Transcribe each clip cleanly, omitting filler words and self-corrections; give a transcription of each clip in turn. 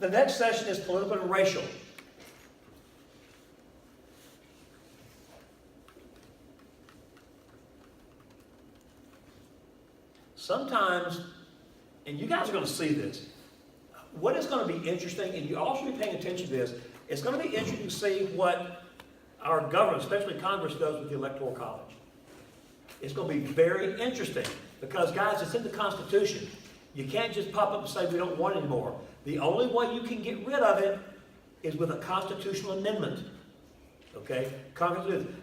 The next section is political and racial. Sometimes, and you guys are going to see this, what is going to be interesting, and you all should be paying attention to this, it's going to be interesting to see what our government, especially Congress, does with the Electoral College. It's going to be very interesting because, guys, it's in the Constitution. You can't just pop up and say we don't want it anymore. The only way you can get rid of it is with a constitutional amendment. Okay?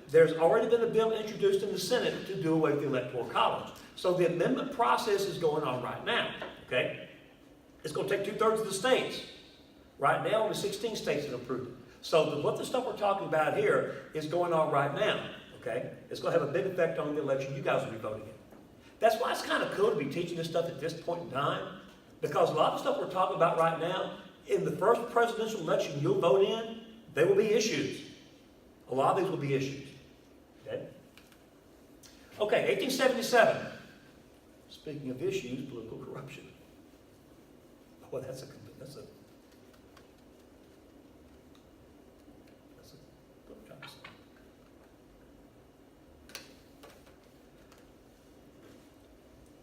There's already been a bill introduced in the Senate to do away with the Electoral College. So the amendment process is going on right now. Okay? It's going to take 2/3 of the states. Right now, only 16 states have approved it. So what the stuff we're talking about here is going on right now. Okay? It's going to have a big effect on the election you guys will be voting in. That's why it's kind of cool to be teaching this stuff at this point in time, because a lot of stuff we're talking about right now, in the first presidential election you'll vote in, there will be issues. A lot of these will be issues. Okay? Okay, 1877. Speaking of issues, political corruption. Well, that's a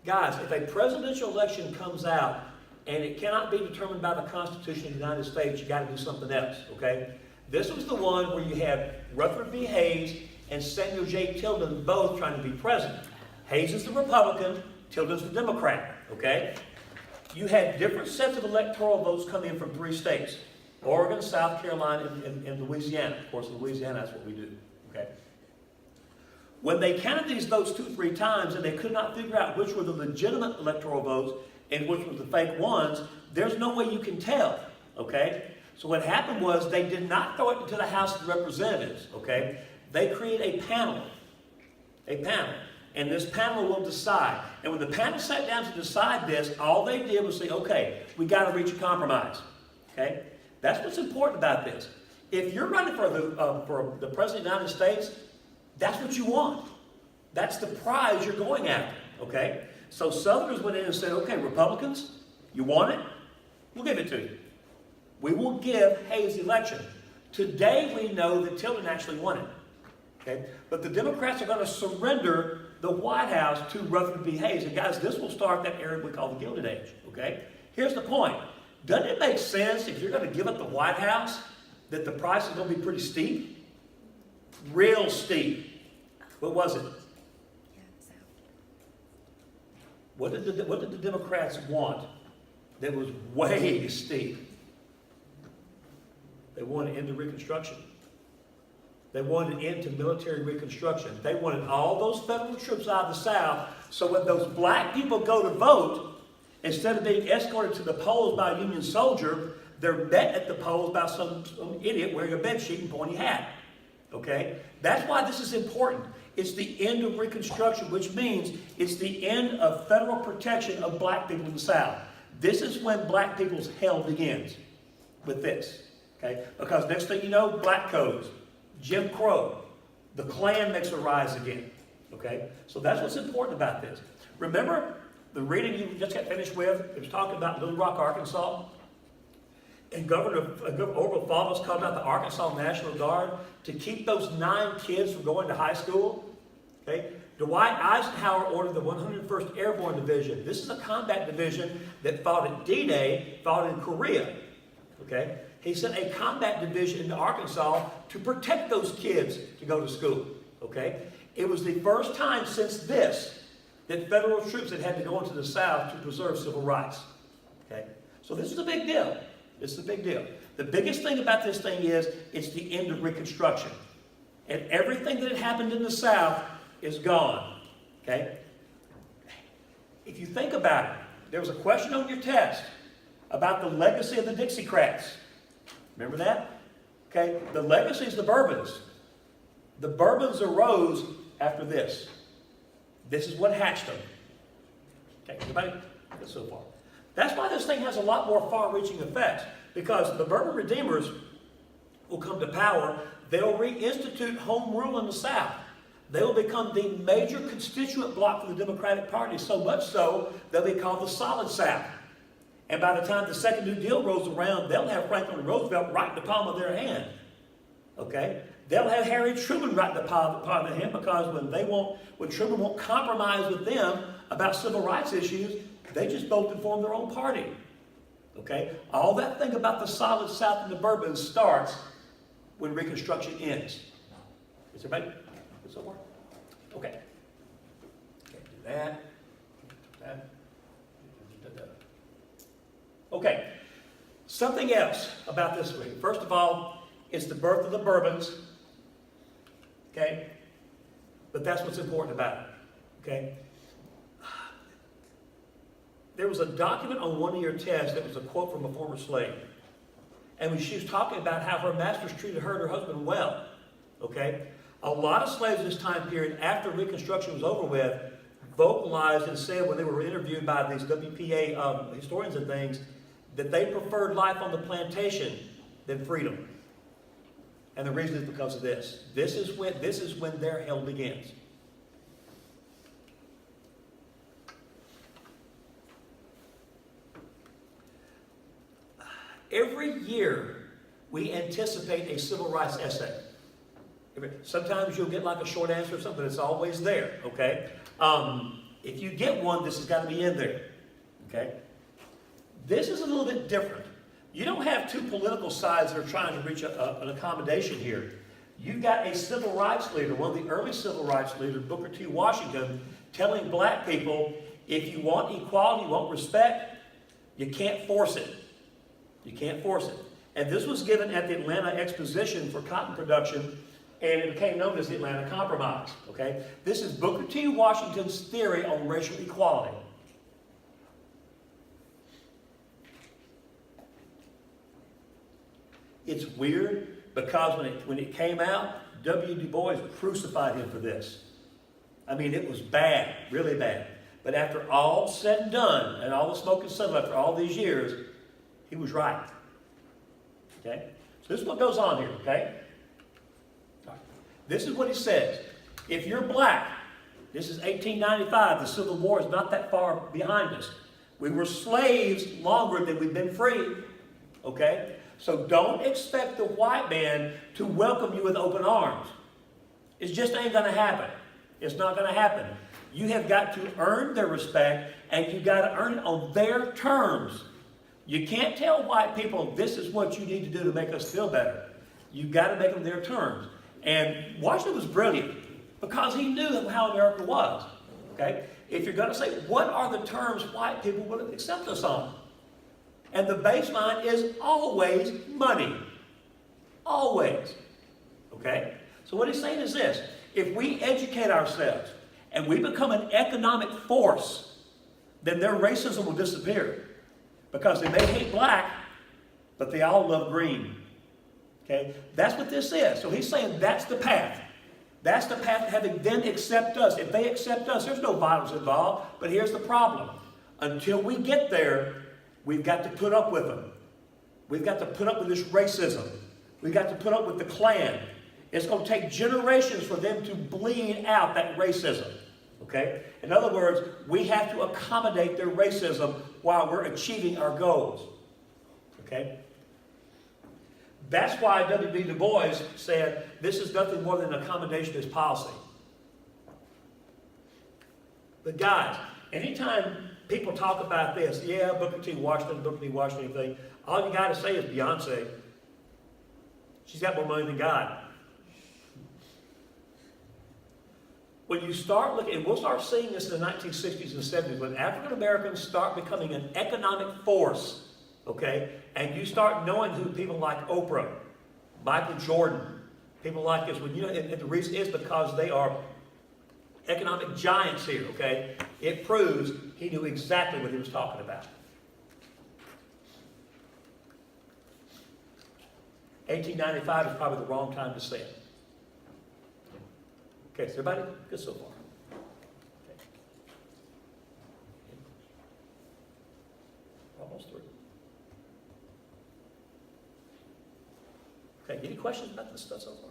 guys, if a presidential election comes out and it cannot be determined by the Constitution of the United States, you got to do something else, okay? This was the one where you had Rutherford B. Hayes and Samuel J. Tilden both trying to be president. Hayes is the Republican, Tilden's the Democrat, okay? You had different sets of electoral votes coming in from 3 states: Oregon, South Carolina, and Louisiana. Of course, in Louisiana, that's what we do, okay? When they counted these votes 2 or 3 times and they could not figure out which were the legitimate electoral votes and which were the fake ones, there's no way you can tell, okay? So what happened was they did not throw it into the House of Representatives, okay? They created a panel, and this panel will decide. And when the panel sat down to decide this, all they did was say, okay, we got to reach a compromise, okay? That's what's important about this. If you're running for the President of the United States, that's what you want. That's the prize you're going after, okay? So Southerners went in and said, okay, Republicans, you want it? We'll give it to you. We will give Hayes the election. Today we know that Tilden actually won it, okay? But the Democrats are going to surrender the White House to Rutherford B. Hayes. And guys, this will start that era we call the Gilded Age, okay? Here's the point. Doesn't it make sense if you're going to give up the White House that the price is going to be pretty steep? Real steep. What was it? What did the Democrats want that was way steep? They wanted an end to Reconstruction. They wanted an end to military Reconstruction. They wanted all those federal troops out of the South, so when those black people go to vote, instead of being escorted to the polls by a Union soldier, they're met at the polls by some idiot wearing a bedsheet and pointy hat. Okay? That's why this is important. It's the end of Reconstruction, which means it's the end of federal protection of black people in the South. This is when black people's hell begins, with this. Okay? Because next thing you know, black codes, Jim Crow, the Klan makes a rise again. Okay? So that's what's important about this. Remember the reading you just got finished with? It was talking about Little Rock, Arkansas. And Governor Orville Faubus called out the Arkansas National Guard to keep those 9 kids from going to high school. Okay? Dwight Eisenhower ordered the 101st Airborne Division. This is a combat division that fought at D-Day, fought in Korea. Okay? He sent a combat division into Arkansas to protect those kids to go to school. Okay? It was the first time since this that federal troops had to go into the South to preserve civil rights. Okay? So this is a big deal. This is a big deal. The biggest thing about this thing is it's the end of Reconstruction. And everything that had happened in the South is gone. Okay? If you think about it, there was a question on your test about the legacy of the Dixiecrats. Remember that? Okay? The legacy is the Bourbons. The Bourbons arose after this. This is what hatched them. Okay, everybody? That's so far. That's why this thing has a lot more far-reaching effects, because the Bourbon Redeemers will come to power. They'll reinstitute home rule in the South. They will become the major constituent bloc for the Democratic Party, so much so they'll be called the Solid South. And by the time the second New Deal rolls around, they'll have Franklin Roosevelt right in the palm of their hand. Okay? They'll have Harry Truman right in the palm of their hand, because when Truman won't compromise with them about civil rights issues, they just both and form their own party. Okay? All that thing about the solid South and the Bourbons starts when Reconstruction ends. Is everybody good so far? Okay. Can't do that. That. Okay. Something else about this week. First of all, it's the birth of the Bourbons. Okay? But that's what's important about it. Okay? There was a document on one of your tests that was a quote from a former slave. And when she was talking about how her masters treated her and her husband well. Okay? A lot of slaves in this time period, after Reconstruction was over with, vocalized and said when they were interviewed by these WPA historians and things, that they preferred life on the plantation than freedom. And the reason is because of this. This is when their hell begins. Every year, we anticipate a civil rights essay. Sometimes you'll get like a short answer or something, but it's always there, okay? If you get one, this has got to be in there, okay? This is a little bit different. You don't have two political sides that are trying to reach an accommodation here. You've got a civil rights leader, one of the early civil rights leaders, Booker T. Washington, telling black people, if you want equality, you want respect, you can't force it. You can't force it. And this was given at the Atlanta Exposition for cotton production, and it became known as the Atlanta Compromise. Okay? This is Booker T. Washington's theory on racial equality. It's weird because when it came out, W. Du Bois crucified him for this. I mean, it was bad, really bad. But after all said and done, and all the smoke and sun after all these years, he was right. Okay? So this is what goes on here, okay? This is what he says. If you're black, this is 1895, the Civil War is not that far behind us. We were slaves longer than we've been free. Okay? So don't expect the white man to welcome you with open arms. It just ain't going to happen. It's not going to happen. You have got to earn their respect, and you've got to earn it on their terms. You can't tell white people, this is what you need to do to make us feel better. You've got to make them their terms. And Washington was brilliant because he knew how America was. Okay? If you're going to say, what are the terms white people would accept us on? And the baseline is always money. Always. Okay? So what he's saying is this. If we educate ourselves and we become an economic force, then their racism will disappear. Because they may hate black, but they all love green. Okay? That's what this is. So he's saying that's the path. That's the path to having them accept us. If they accept us, there's no violence involved. But here's the problem. Until we get there, we've got to put up with them. We've got to put up with this racism. We've got to put up with the Klan. It's going to take generations for them to bleed out that racism. Okay? In other words, we have to accommodate their racism while we're achieving our goals. Okay? That's why W.B. Du Bois said, this is nothing more than an accommodationist policy. But guys, anytime people talk about this, yeah, Booker T. Washington thing, all you got to say is Beyonce. She's got more money than God. When you start looking, and we'll start seeing this in the 1960s and 70s, when African Americans start becoming an economic force, okay, and you start knowing who people like Oprah, Michael Jordan, people like this, when you know, and the reason is because they are economic giants here, okay, it proves he knew exactly what he was talking about. 1895 is probably the wrong time to say it. Okay, so everybody good so far? Okay. Almost through. Okay, any questions about this stuff so far?